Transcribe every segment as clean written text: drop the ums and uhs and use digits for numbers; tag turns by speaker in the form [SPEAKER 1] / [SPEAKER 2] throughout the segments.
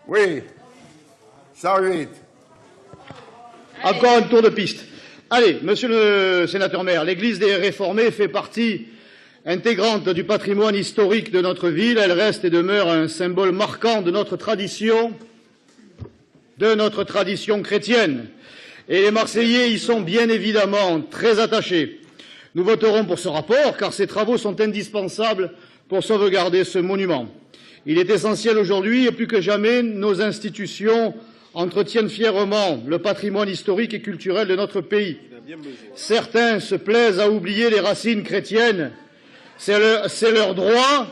[SPEAKER 1] Oui. 108.
[SPEAKER 2] Encore un tour de piste. Allez, monsieur le sénateur maire, l'église des Réformés fait partie intégrante du patrimoine historique de notre ville. Elle reste et demeure un symbole marquant de notre tradition chrétienne. Et les Marseillais y sont bien évidemment très attachés. Nous voterons pour ce rapport car ces travaux sont indispensables pour sauvegarder ce monument. Il est essentiel aujourd'hui et plus que jamais, nos institutions entretiennent fièrement le patrimoine historique et culturel de notre pays. Certains se plaisent à oublier les racines chrétiennes. C'est leur droit,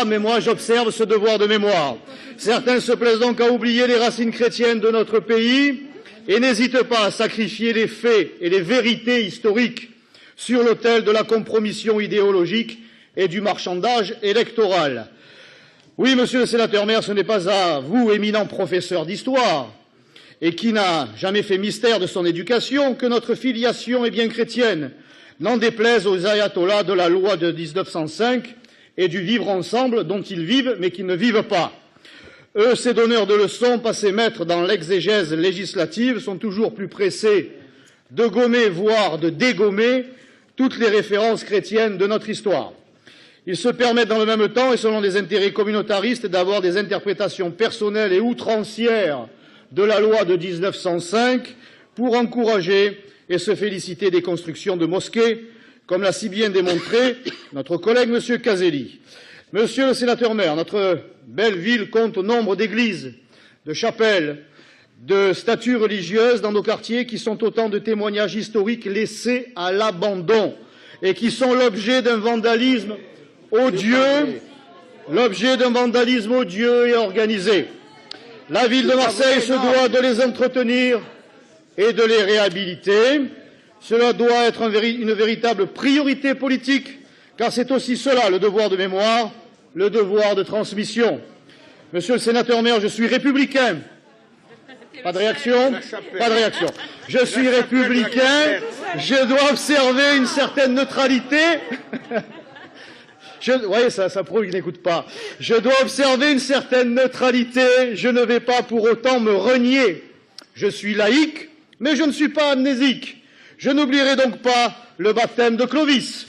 [SPEAKER 2] mais moi j'observe ce devoir de mémoire. Certains se plaisent donc à oublier les racines chrétiennes de notre pays et n'hésitent pas à sacrifier les faits et les vérités historiques sur l'autel de la compromission idéologique et du marchandage électoral. Oui, monsieur le sénateur maire, ce n'est pas à vous, éminent professeur d'histoire, et qui n'a jamais fait mystère de son éducation, que notre filiation est bien chrétienne, n'en déplaise aux ayatollahs de la loi de 1905 et du vivre ensemble dont ils vivent mais qu'ils ne vivent pas. Eux, ces donneurs de leçons, passés maîtres dans l'exégèse législative, sont toujours plus pressés de gommer, voire de dégommer, toutes les références chrétiennes de notre histoire. Ils se permettent dans le même temps, et selon des intérêts communautaristes, d'avoir des interprétations personnelles et outrancières de la loi de 1905 pour encourager et se féliciter des constructions de mosquées, comme l'a si bien démontré notre collègue M. Caselli. Monsieur le sénateur maire, notre belle ville compte nombre d'églises, de chapelles, de statues religieuses dans nos quartiers qui sont autant de témoignages historiques laissés à l'abandon et qui sont l'objet d'un vandalisme odieux et organisé. La ville de Marseille se doit de les entretenir et de les réhabiliter. Cela doit être une véritable priorité politique, car c'est aussi cela le devoir de mémoire, le devoir de transmission. Monsieur le sénateur maire, je suis républicain. Pas de réaction? Pas de réaction. Je suis républicain, je dois observer une certaine neutralité. Vous voyez, ça prouve qu'il n'écoute pas. Je dois observer une certaine neutralité, je ne vais pas pour autant me renier. Je suis laïque, mais je ne suis pas amnésique. Je n'oublierai donc pas le baptême de Clovis.